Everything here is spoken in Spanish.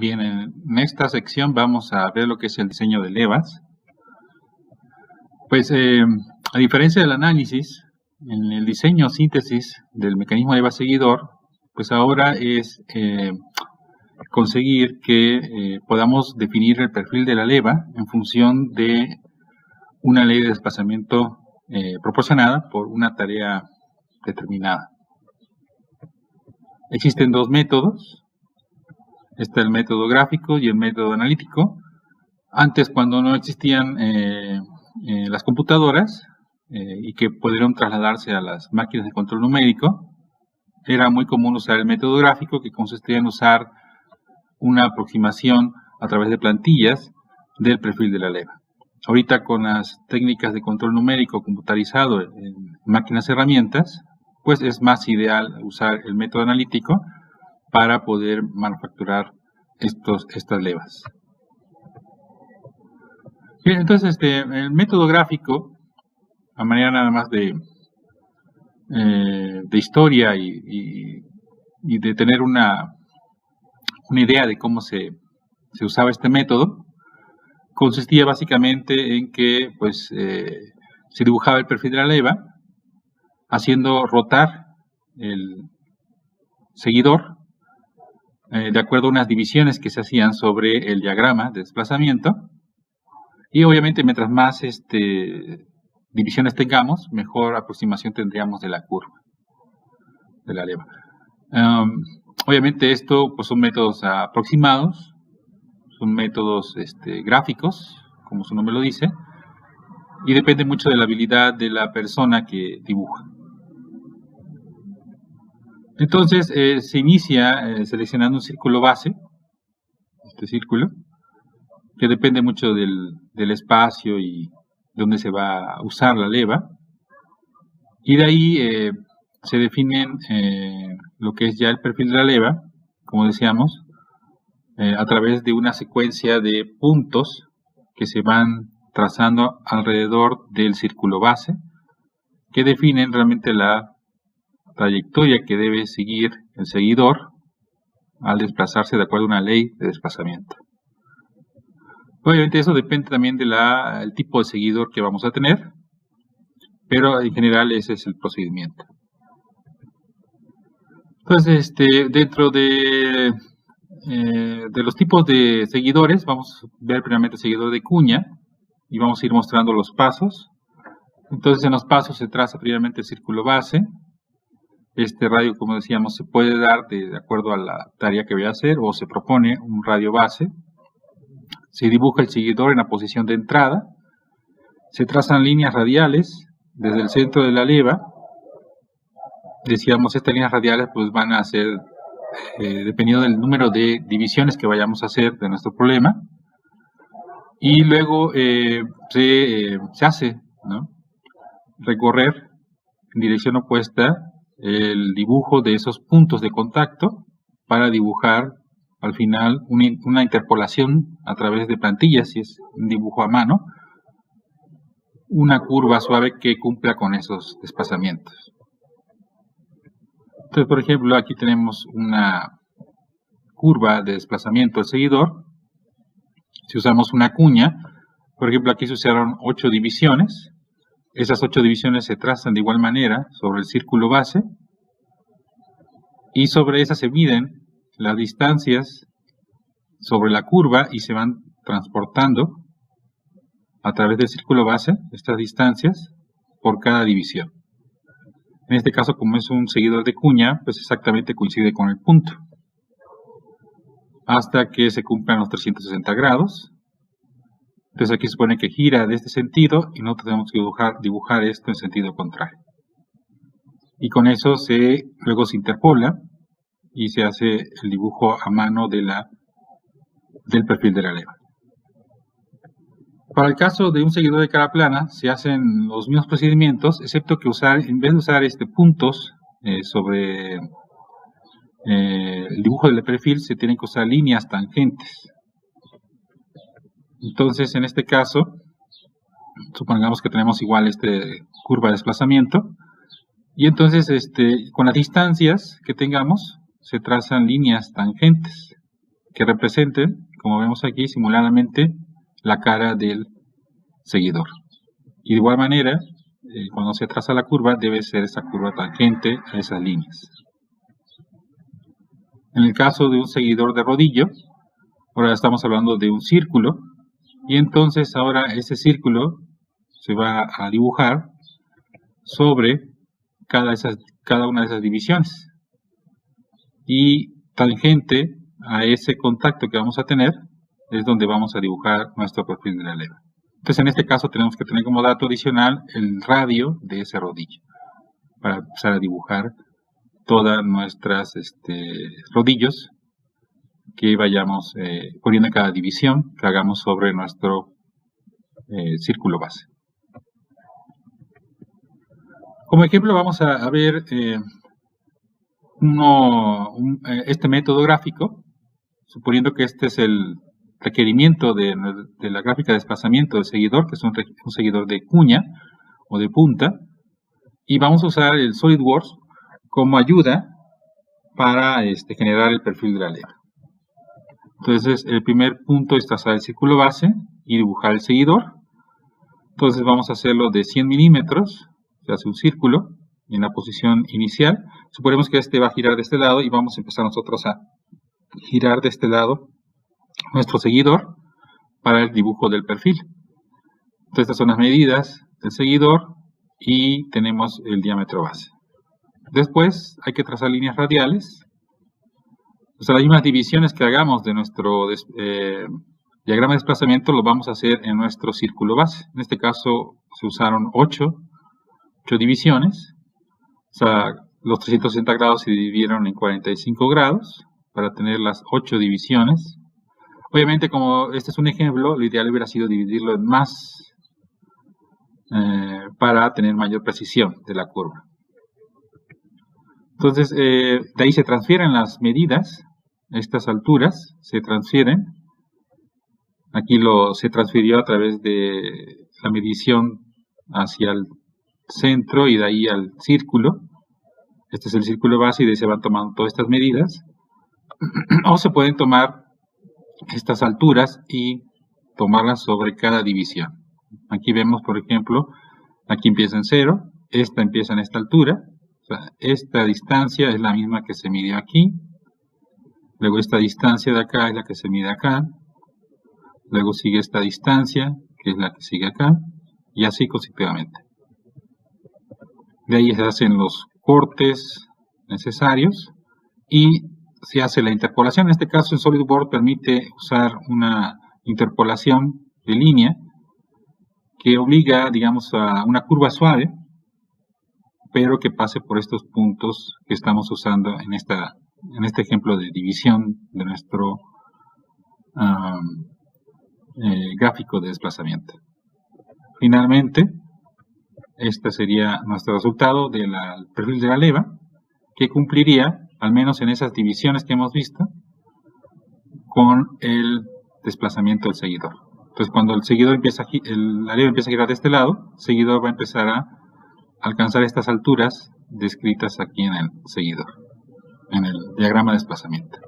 Bien, en esta sección vamos a ver lo que es el diseño de levas. Pues a diferencia del análisis, en el diseño o síntesis del mecanismo de leva seguidor, pues ahora es conseguir que podamos definir el perfil de la leva en función de una ley de desplazamiento proporcionada por una tarea determinada. Existen dos métodos. Está el método gráfico y el método analítico. Antes, cuando no existían las computadoras y que pudieron trasladarse a las máquinas de control numérico, era muy común usar el método gráfico, que consistía en usar una aproximación a través de plantillas del perfil de la leva. Ahorita, con las técnicas de control numérico computarizado en máquinas herramientas, pues es más ideal usar el método analítico para poder manufacturar estas levas. Bien, entonces el método gráfico, a manera nada más de historia y de tener una idea de cómo se usaba este método, consistía básicamente en que pues, se dibujaba el perfil de la leva haciendo rotar el seguidor de acuerdo a unas divisiones que se hacían sobre el diagrama de desplazamiento, y obviamente mientras más divisiones tengamos, mejor aproximación tendríamos de la curva de la leva. Obviamente esto pues, son métodos aproximados, son métodos gráficos, como su nombre lo dice, y depende mucho de la habilidad de la persona que dibuja. Entonces se inicia seleccionando un círculo base, este círculo, que depende mucho del espacio y de dónde se va a usar la leva, y de ahí se definen lo que es ya el perfil de la leva, como decíamos, a través de una secuencia de puntos que se van trazando alrededor del círculo base, que definen realmente la trayectoria que debe seguir el seguidor al desplazarse de acuerdo a una ley de desplazamiento. Obviamente eso depende también del tipo de seguidor que vamos a tener, pero en general ese es el procedimiento. Entonces, dentro de los tipos de seguidores, vamos a ver primeramente el seguidor de cuña y vamos a ir mostrando los pasos. Entonces, en los pasos se traza primeramente el círculo base. Este radio, como decíamos, se puede dar de acuerdo a la tarea que voy a hacer, o se propone un radio base. Se dibuja el seguidor en la posición de entrada. Se trazan líneas radiales desde el centro de la leva. Decíamos, estas líneas radiales pues van a ser, dependiendo del número de divisiones que vayamos a hacer de nuestro problema. Y luego se hace, ¿no?, recorrer en dirección opuesta el dibujo de esos puntos de contacto para dibujar al final una interpolación a través de plantillas, si es un dibujo a mano, una curva suave que cumpla con esos desplazamientos. Entonces, por ejemplo, aquí tenemos una curva de desplazamiento del seguidor. Si usamos una cuña, por ejemplo, aquí se usaron 8 divisiones. Esas 8 divisiones se trazan de igual manera sobre el círculo base, y sobre esas se miden las distancias sobre la curva y se van transportando a través del círculo base estas distancias por cada división. En este caso, como es un seguidor de cuña, pues exactamente coincide con el punto, hasta que se cumplan los 360 grados. Entonces aquí se supone que gira de este sentido y nosotros tenemos que dibujar esto en sentido contrario. Y con eso luego se interpola y se hace el dibujo a mano del perfil de la leva. Para el caso de un seguidor de cara plana, se hacen los mismos procedimientos, excepto que en vez de usar puntos sobre el dibujo del perfil, se tienen que usar líneas tangentes. Entonces, en este caso, supongamos que tenemos igual curva de desplazamiento, y entonces con las distancias que tengamos se trazan líneas tangentes que representen, como vemos aquí, simuladamente la cara del seguidor. Y de igual manera, cuando se traza la curva, debe ser esa curva tangente a esas líneas. En el caso de un seguidor de rodillo, ahora estamos hablando de un círculo, y entonces ahora ese círculo se va a dibujar sobre cada una de esas divisiones. Y tangente a ese contacto que vamos a tener es donde vamos a dibujar nuestro perfil de la leva. Entonces en este caso tenemos que tener como dato adicional el radio de ese rodillo para empezar a dibujar todas nuestras rodillos que vayamos poniendo en cada división que hagamos sobre nuestro círculo base. Como ejemplo vamos a ver este método gráfico, suponiendo que este es el requerimiento de la gráfica de desplazamiento del seguidor, que es un seguidor de cuña o de punta, y vamos a usar el SolidWorks como ayuda para generar el perfil de la leva. Entonces el primer punto es trazar el círculo base y dibujar el seguidor. Entonces vamos a hacerlo de 100 milímetros, se hace un círculo en la posición inicial. Suponemos que este va a girar de este lado y vamos a empezar nosotros a girar de este lado nuestro seguidor para el dibujo del perfil. Entonces estas son las medidas del seguidor y tenemos el diámetro base. Después hay que trazar líneas radiales. O sea, las mismas divisiones que hagamos de nuestro diagrama de desplazamiento lo vamos a hacer en nuestro círculo base. En este caso se usaron 8 divisiones. O sea, los 360 grados se dividieron en 45 grados para tener las 8 divisiones. Obviamente, como este es un ejemplo, lo ideal hubiera sido dividirlo en más para tener mayor precisión de la curva. Entonces, de ahí se transfieren las medidas, estas alturas se transfieren. Aquí se transfirió a través de la medición hacia el centro y de ahí al círculo. Este es el círculo base y de ahí se van tomando todas estas medidas. O se pueden tomar estas alturas y tomarlas sobre cada división. Aquí vemos, por ejemplo, aquí empieza en 0, esta empieza en esta altura. O sea, esta distancia es la misma que se mide aquí. Luego esta distancia de acá es la que se mide acá. Luego sigue esta distancia, que es la que sigue acá. Y así consecutivamente. De ahí se hacen los cortes necesarios y se hace la interpolación. En este caso, el SolidWorks permite usar una interpolación de línea que obliga, digamos, a una curva suave, pero que pase por estos puntos que estamos usando en este ejemplo de división de nuestro gráfico de desplazamiento. Finalmente, este sería nuestro resultado del perfil de la leva, que cumpliría, al menos en esas divisiones que hemos visto, con el desplazamiento del seguidor. Entonces, cuando el seguidor la leva empieza a girar de este lado, el seguidor va a empezar a alcanzar estas alturas descritas aquí en el seguidor, en el diagrama de desplazamiento.